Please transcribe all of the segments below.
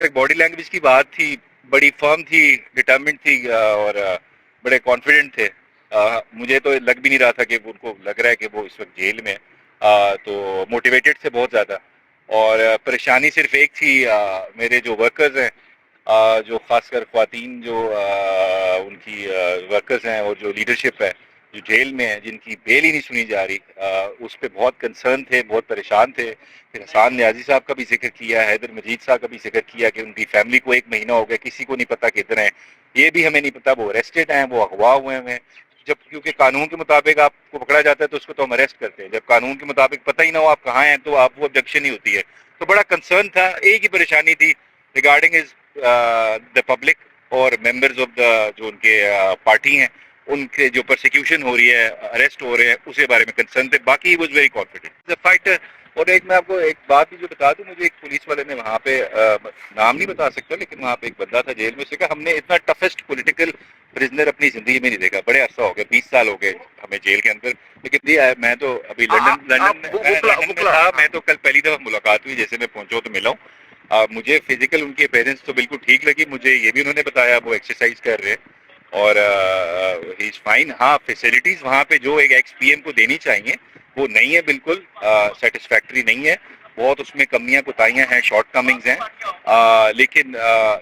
ایک body language کی بات تھی، بڑی فرم تھی، ڈٹرمنٹ تھی اور بڑے کانفیڈنٹ تھے. مجھے تو لگ بھی نہیں رہا تھا کہ ان کو لگ رہا ہے کہ وہ اس وقت جیل میں. تو موٹیویٹڈ تھے بہت زیادہ. اور پریشانی صرف ایک تھی، میرے جو ورکرز ہیں، جو خاص کر خواتین جو ان کی ورکرز ہیں اور جو لیڈرشپ ہے جو جیل میں ہیں، جن کی بیل ہی نہیں سنی جا رہی، اس پہ بہت کنسرن تھے، بہت پریشان تھے. پھر حسان نیازی صاحب کا بھی ذکر کیا، حیدر مجید صاحب کا بھی ذکر کیا کہ ان کی فیملی کو 1 مہینہ ہو گیا، کسی کو نہیں پتا کدھر ہیں. یہ بھی ہمیں نہیں پتا وہ اریسٹڈ ہیں، وہ اغوا ہوئے ہیں. جب کیونکہ قانون کے مطابق آپ کو پکڑا جاتا ہے تو اس کو تو ہم اریسٹ کرتے ہیں. جب قانون کے مطابق پتہ ہی نہ ہو آپ کہاں ہیں تو آپ وہ آبجیکشن ہی ہوتی ہے. تو بڑا کنسرن تھا. ایک ہی پریشانی تھی ریگارڈنگ از دا پبلک اور ممبرز آف دا جو ان کے پارٹی ہیں، ان کے جو پرسیکیوشن ہو رہی ہے، اریسٹ ہو رہے ہیں، اس کے بارے میں کنسرن تھے. باقی واز ویری کانفیڈنٹ فائٹر. اور ایک میں آپ کو ایک بات بھی جو بتا دوں، مجھے ایک پولیس والے نے وہاں پہ نام نہیں بتا سکتا لیکن وہاں پہ ایک بندہ تھا جیل میں، سے کہا ہم نے اتنا ٹفسٹ پولیٹیکل پرزنر اپنی زندگی میں نہیں دیکھا. بڑے عرصہ ہو گیا، 20 سال ہو گئے ہمیں جیل کے اندر. لیکن میں تو ابھی لندن میں تھا. میں تو کل پہلی دفعہ ملاقات ہوئی، جیسے میں پہنچا تو ملا ہوں. مجھے فزیکل ان کی اپیرنس تو بالکل ٹھیک لگی. مجھے یہ بھی انہوں نے بتایا وہ ایکسرسائز کر رہے اور ہی از فائن. ہاں فیسلٹیز وہاں پہ جو ایک ایکس پی ایم کو دینی چاہیے وہ نہیں ہے، بالکل سیٹسفیکٹری نہیں ہے. بہت اس میں کمیاں کوتاہیاں ہیں، شارٹ کمنگز ہیں. لیکن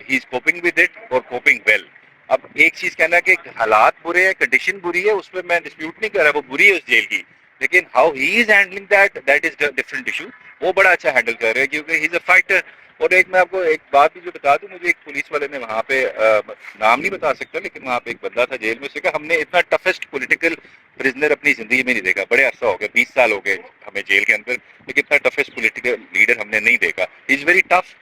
ہی از کوپنگ ود اٹ اور کوپنگ ویل. اب ایک چیز کہنا کہ حالات برے ہیں، کنڈیشن بری ہے، اس پہ میں ڈسپیوٹ نہیں کر رہا، وہ بری ہے اس جیل کی. لیکن how he is handling that is different issue. وہ بڑا اچھا ہینڈل کر رہے ہیں کیونکہ ہی از اے فائٹر. اور ایک میں آپ کو ایک بات بھی جو بتا دوں، مجھے ایک پولیس والے نے وہاں پہ نام نہیں بتا سکتا لیکن وہاں پہ ایک بندہ تھا جیل میں، سے کہا ہم نے اتنا ٹفسٹ پولیٹیکل پرزنر اپنی زندگی میں نہیں دیکھا. بڑے عرصہ ہو گیا، 20 سال ہو گئے ہمیں جیل کے اندر، لیکن اتنا ٹفسٹ پولیٹیکل لیڈر ہم نے نہیں دیکھا. He is very tough.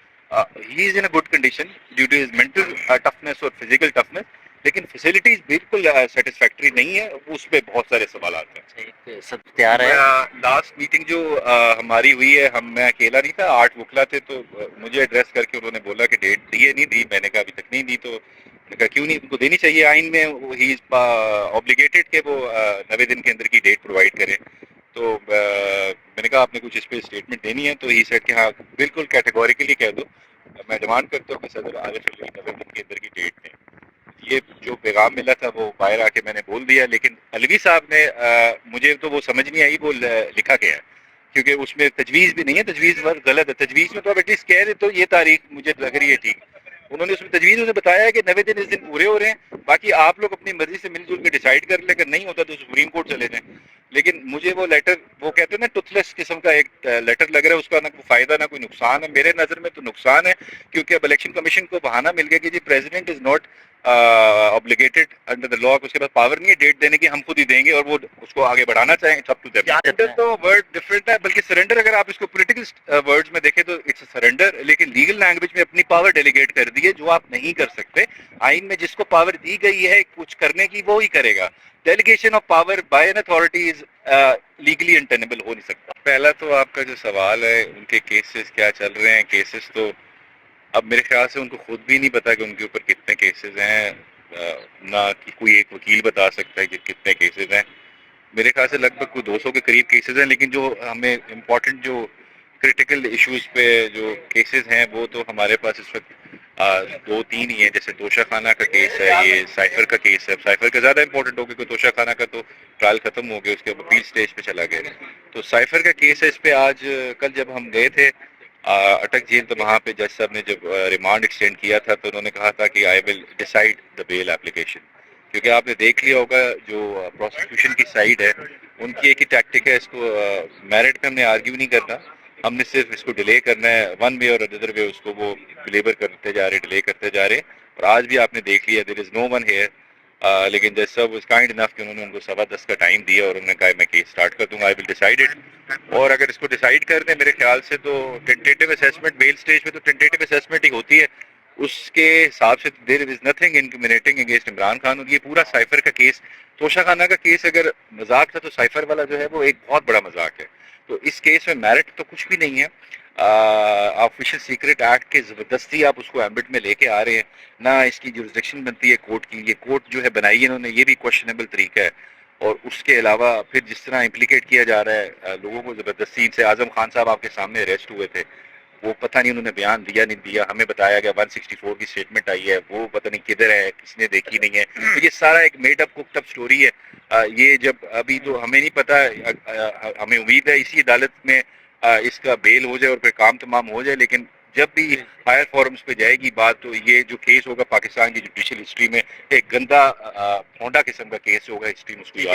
He is in a good condition due to his mental toughness اور فزیکل ٹفنس. لیکن فیسلٹیز بالکل سیٹسفیکٹری نہیں ہے، اس پہ بہت سارے سوالات ہیں. سب تیار ہے. لاسٹ میٹنگ جو ہماری ہوئی ہے، میں اکیلا نہیں تھا، 8 وکلا تھے. تو مجھے ایڈریس کر کے انہوں نے بولا کہ ڈیٹ دیے نہیں دی. میں نے کہا ابھی تک نہیں دی. تو میں نے کہا کیوں نہیں، ان کو دینی چاہیے. آئین میں ہی از اوبلیگیٹڈ کہ وہ 90 دن کے اندر کی ڈیٹ پرووائڈ کرے. تو میں نے کہا آپ نے کچھ اس پہ اسٹیٹمنٹ دینی ہے؟ تو ہی سیڈ کہ ہاں بالکل کیٹیگوریکلی کہہ دو. میں ڈیمانڈ کرتا ہوں کہ صدر عارف علی 90 دن کے اندر کی ڈیٹ دیں. یہ جو پیغام ملا تھا وہ باہر آ کے میں نے بول دیا. لیکن علوی صاحب نے مجھے تو وہ سمجھ نہیں آئی وہ لکھا گیا ہے کیونکہ اس میں تجویز بھی نہیں ہے. تجویز غلط ہے. تجویز میں تو آپ ایٹ لیسٹ کہہ رہے تو یہ تاریخ مجھے لگ رہی ہے ٹھیک. انہوں نے اس میں تجویز نے بتایا ہے کہ 90 دن اس دن پورے ہو رہے ہیں، باقی آپ لوگ اپنی مرضی سے مل جل کے ڈیسائیڈ کر لیں. اگر نہیں ہوتا تو سپریم کورٹ چلے جائیں. لیکن مجھے وہ لیٹر، وہ کہتے ہیں نا ٹوتھ لیس قسم کا ایک لیٹر لگ رہا ہے، اس کا نہ کوئی فائدہ نہ کوئی نقصان ہے. میرے نظر میں تو نقصان ہے کیونکہ اب الیکشن کمیشن کو بہانہ مل گیا کہ جی president is not obligated under the law. اس کے پاس پاور نہیں ہے ڈیٹ دینے کی، ہم خود ہی دیں گے اور وہ اس کو آگے بڑھانا چاہیں. سرنڈر تو ورڈ ڈفرنٹ ہے، بلکہ سرنڈر اگر آپ اس کو پولیٹیکل ورڈز میں دیکھیں تو اٹس سرنڈر. لیکن لیگل لینگویج میں اپنی پاور ڈیلیگیٹ کر دی ہے جو آپ نہیں کر سکتے. آئین میں جس کو پاور دی گئی ہے کچھ کرنے کی وہ ہی کرے گا. Delegation of power by an authority is legally untenable ہو نہیں سکتا. پہلا تو آپ کا جو سوال ہے ان کے کیسز کیا چل رہے ہیں، کیسز تو اب میرے خیال سے ان کو خود بھی نہیں پتا کہ ان کے اوپر کتنے کیسز ہیں. نہ کہ کوئی ایک وکیل بتا سکتا ہے کہ کتنے کیسز ہیں. میرے خیال سے لگ بھگ کوئی 200 کے قریب کیسز ہیں. لیکن جو ہمیں امپورٹنٹ جو کرٹیکل ایشوز پہ جو کیسز ہیں وہ تو ہمارے پاس اس وقت 2-3 ہی ہیں. جیسے توشہ خانہ کا کیس ہے، یہ سائفر کا کیس ہے. سائفر کا زیادہ امپورٹنٹ ہو گیا، توشہ خانہ کا تو ٹرائل ختم ہو گیا، اس کے اپیل سٹیج پہ چلا گیا. تو سائفر کا کیس ہے، اس پہ آج کل جب ہم گئے تھے اٹک جیل تو وہاں پہ جج صاحب نے جب ریمانڈ ایکسٹینڈ کیا تھا تو انہوں نے کہا تھا کہ آئی ول ڈیسائیڈ دا بیل اپلیکیشن. کیونکہ آپ نے دیکھ لیا ہوگا جو پروسیکیوشن کی سائڈ ہے ان کی ایک ہی ٹیکٹک ہے، اس کو میرٹ پہ ہم نے آرگیو نہیں کرنا، ہم نے صرف اس کو ڈیلے کرنا ہے. ون وے اور ادر وے اس کو وہ بلیور کرتے جا رہے، ڈیلے کرتے جا رہے. اور آج بھی آپ نے دیکھ لیا دیر از نو ون ہیئر. لیکن جج صاحب واز کائنڈ انف کہ انہوں نے ان کو 10:15 کا ٹائم دیا اور انہوں نے کہا میں کیس اسٹارٹ کر دوں گا، آئی ول ڈیسائیڈ اٹ. اور اگر اس کو ڈیسائیڈ کر دیں میرے خیال سے تو ٹینٹیٹیو اسیسمنٹ بیل سٹیج پہ تو ٹینٹیٹیو اسیسمنٹ ہی ہوتی ہے. اس کے حساب سے there is nothing incriminating against Imran Khan. اور یہ پورا سائفر کا کیس، توشہ خانہ کا کیس اگر مذاق تھا تو سائفر والا جو ہے وہ ایک بہت بڑا مذاق ہے. تو اس کیس میں میرٹ تو کچھ بھی نہیں ہے. آفیشیل سیکرٹ ایکٹ کے زبردستی آپ اس کو ایمبٹ میں لے کے آ رہے ہیں، نہ اس کی جورسڈکشن بنتی ہے کورٹ کی. یہ کورٹ جو ہے بنائی ہے انہوں نے، یہ بھی کوشچنیبل طریقہ ہے. اور اس کے علاوہ پھر جس طرح امپلیکیٹ کیا جا رہا ہے لوگوں کو زبردستی سے. اعظم خان صاحب آپ کے سامنے اریسٹ ہوئے تھے، وہ پتہ نہیں انہوں نے بیان دیا نہیں دیا، ہمیں بتایا گیا 164 کی اسٹیٹمنٹ آئی ہے، وہ پتہ نہیں کدھر ہے، کسی نے دیکھی نہیں ہے. تو یہ سارا ایک میڈ اپ کوکڈ اپ اسٹوری ہے. یہ جب ابھی تو ہمیں نہیں پتہ، ہمیں امید ہے اسی عدالت میں اس کا بیل ہو جائے اور پھر کام تمام ہو جائے، لیکن جب بھی ہائر فورمز پہ جائے گی بات تو یہ جو کیس ہوگا پاکستان کی جوڈیشل ہسٹری میں ایک گندا پھونڈا قسم کا کیس ہوگا، ہسٹری میں اس کو یاد